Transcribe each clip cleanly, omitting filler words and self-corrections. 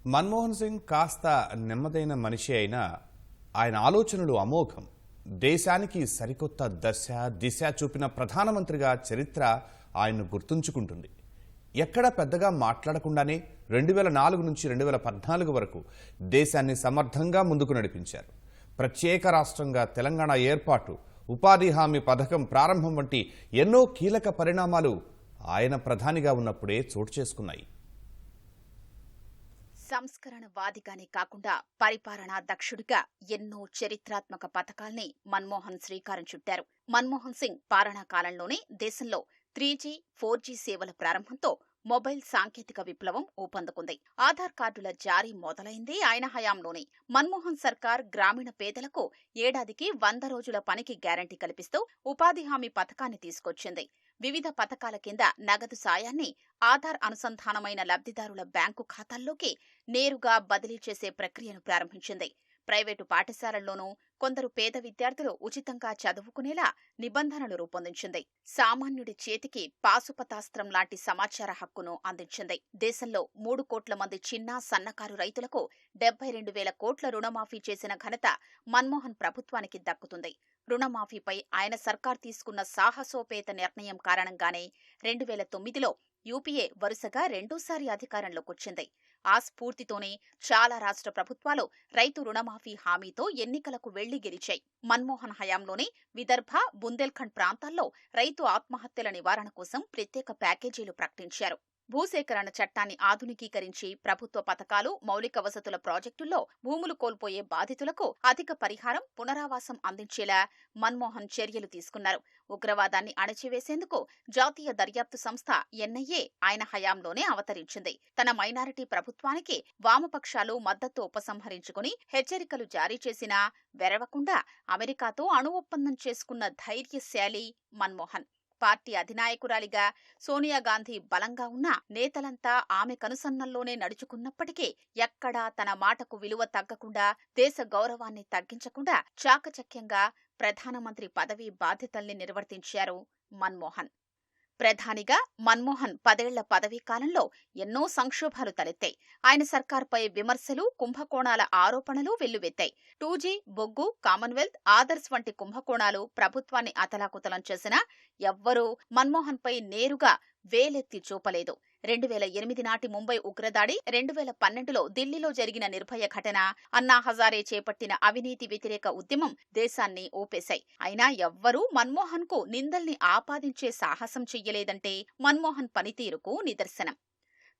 మన్మోహన్ సింగ్ కాస్త నెమ్మదైన మనిషి అయినా ఆయన ఆలోచనలు అమోఘం. దేశానికి సరికొత్త దిశ చూపిన ప్రధానమంత్రిగా చరిత్ర ఆయన్ను గుర్తుంచుకుంటుంది. ఎక్కడ పెద్దగా మాట్లాడకుండానే 2004 నుంచి 2014 వరకు దేశాన్ని సమర్థంగా ముందుకు నడిపించారు. ప్రత్యేక రాష్ట్రంగా తెలంగాణ ఏర్పాటు, ఉపాధి హామీ పథకం ప్రారంభం వంటి ఎన్నో కీలక పరిణామాలు ఆయన ప్రధానిగా ఉన్నప్పుడే చోటు చేసుకున్నాయి. సంస్కరణవాదిగానే కాకుండా పరిపాలనా దక్షుడిగా ఎన్నో చరిత్రాత్మక పథకాల్ని మన్మోహన్ శ్రీకారం చుట్టారు. మన్మోహన్ సింగ్ పాలనా కాలంలోనే దేశంలో 3G, 4G సేవల ప్రారంభంతో మొబైల్ సాంకేతిక విప్లవం ఊపందుకుంది. ఆధార్ కార్డుల జారీ మొదలైంది ఆయన హయాంలోనే. మన్మోహన్ సర్కార్ గ్రామీణ పేదలకు ఏడాదికి 100 రోజుల పనికి గ్యారంటీ కల్పిస్తూ ఉపాధి హామీ పథకాన్ని తీసుకొచ్చింది. వివిధ పథకాల కింద నగదు సాయాన్ని ఆధార్ అనుసంధానమైన లబ్ధిదారుల బ్యాంకు ఖాతాల్లోకి నేరుగా బదిలీ చేసే ప్రక్రియను ప్రారంభించింది. ప్రైవేటు పాఠశాలల్లోనూ కొందరు పేద విద్యార్థులు ఉచితంగా చదువుకునేలా నిబంధనలు రూపొందించింది. సామాన్యుడి చేతికి పాశుపతాస్త్రం లాంటి సమాచార హక్కును అందించింది. దేశంలో 3 కోట్ల మంది చిన్న సన్నకారు రైతులకు 72,000 కోట్ల రుణమాఫీ చేసిన ఘనత మన్మోహన్ ప్రభుత్వానికి దక్కుతుంది. రుణమాఫీపై ఆయన సర్కార్ తీసుకున్న సాహసోపేత నిర్ణయం కారణంగానే 2009లో యూపీఏ వరుసగా రెండోసారి అధికారంలోకొచ్చింది. ఆ స్ఫూర్తితోనే చాలా రాష్ట్ర ప్రభుత్వాలు రైతు రుణమాఫీ హామీతో ఎన్నికలకు వెళ్లి గెలిచాయి. మన్మోహన్ హయాంలోనే విదర్భ, బుందేల్ఖండ్ ప్రాంతాల్లో రైతు ఆత్మహత్యల నివారణ కోసం ప్రత్యేక ప్యాకేజీలు ప్రకటించారు. భూసేకరణ చట్టాన్ని ఆధునికీకరించి ప్రభుత్వ పథకాలు, మౌలిక వసతుల ప్రాజెక్టుల్లో భూములు కోల్పోయే బాధితులకు అధిక పరిహారం, పునరావాసం అందించేలా మన్మోహన్ చర్యలు తీసుకున్నారు. ఉగ్రవాదాన్ని అణచివేసేందుకు జాతీయ దర్యాప్తు సంస్థ NIA ఆయన హయాంలోనే అవతరించింది. తన మైనారిటీ ప్రభుత్వానికి వామపక్షాలు మద్దతు ఉపసంహరించుకుని హెచ్చరికలు జారీ చేసినా వెరవకుండా అమెరికాతో అణు ఒప్పందం చేసుకున్న ధైర్యశాలి మన్మోహన్. పార్టీ అధినాయకురాలిగా సోనియా గాంధీ బలంగా ఉన్న నేతలంతా ఆమె కనుసన్నల్లోనే నడుచుకున్నప్పటికీ ఎక్కడా తన మాటకు విలువ తగ్గకుండా, దేశ గౌరవాన్ని తగ్గించకుండా చాకచక్యంగా ప్రధానమంత్రి పదవీ బాధ్యతల్ని నిర్వర్తించారు మన్మోహన్. ప్రధానిగా మన్మోహన్ 10 ఏళ్ల పదవీ కాలంలో ఎన్నో సంక్షోభాలు తలెత్తాయి. ఆయన సర్కార్పై విమర్శలు, కుంభకోణాల ఆరోపణలు వెల్లువెత్తాయి. 2G, బొగ్గు, కామన్వెల్త్, ఆదర్శ్ వంటి కుంభకోణాలు ప్రభుత్వాన్ని అతలాకుతలం చేసినా ఎవ్వరూ మన్మోహన్పై నేరుగా వేలెత్తి చూపలేదు. 2008 నాటి ముంబై ఉగ్రదాడి, 2012లో ఢిల్లీలో జరిగిన నిర్భయ ఘటన, అన్నా హజారే చేపట్టిన అవినీతి వ్యతిరేక ఉద్యమం దేశాన్ని ఊపేశాయి. అయినా ఎవ్వరూ మన్మోహన్ కు నిందల్ని ఆపాదించే సాహసం చెయ్యలేదంటే మన్మోహన్ పనితీరుకు నిదర్శనం.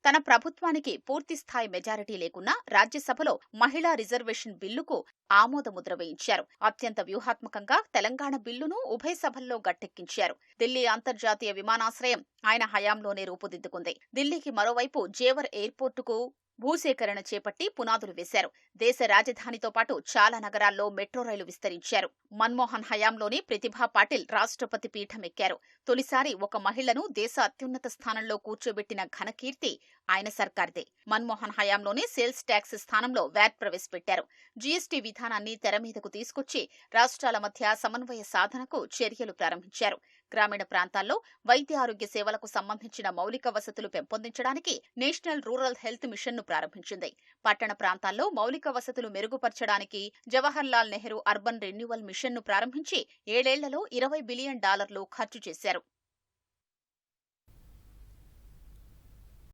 తన ప్రభుత్వానికి పూర్తిస్థాయి మెజారిటీ లేకున్నా రాజ్యసభలో మహిళా రిజర్వేషన్ బిల్లుకు ఆమోదముద్ర వేయించారు. అత్యంత వ్యూహాత్మకంగా తెలంగాణ బిల్లును ఉభయ సభల్లో గట్టెక్కించారు. ఢిల్లీ అంతర్జాతీయ విమానాశ్రయం ఆయన హయాంలోనే రూపుదిద్దుకుంది. ఢిల్లీకి మరోవైపు జేవర్ ఎయిర్పోర్టుకు భూసేకరణ చేపట్టి పునాదులు వేశారు. దేశ రాజధానితో పాటు చాలా నగరాల్లో మెట్రో రైలు విస్తరించారు. మన్మోహన్ హయాంలోనే ప్రతిభా పాటిల్ రాష్ట్రపతి పీఠం ఎక్కారు. తొలిసారి ఒక మహిళను దేశ అత్యున్నత స్థానంలో కూర్చోబెట్టిన ఘనకీర్తి ఆయన సర్కార్దే. మన్మోహన్ హయాంలోనే సేల్స్ ట్యాక్స్ స్థానంలో వ్యాట్ ప్రవేశపెట్టారు. GST విధానాన్ని తెరమీదకు తీసుకొచ్చి రాష్ట్రాల మధ్య సమన్వయ సాధనకు చర్యలు ప్రారంభించారు. గ్రామీణ ప్రాంతాల్లో వైద్య ఆరోగ్య సేవలకు సంబంధించిన మౌలిక వసతులు పెంపొందించడానికి నేషనల్ రూరల్ హెల్త్ మిషన్ను ప్రారంభించింది. పట్టణ ప్రాంతాల్లో మౌలిక వసతులు మెరుగుపరచడానికి జవహర్ లాల్ నెహ్రూ అర్బన్ రెన్యూవల్ మిషన్ను ప్రారంభించి 7 ఏళ్లలో $20 బిలియన్ ఖర్చు చేశారు.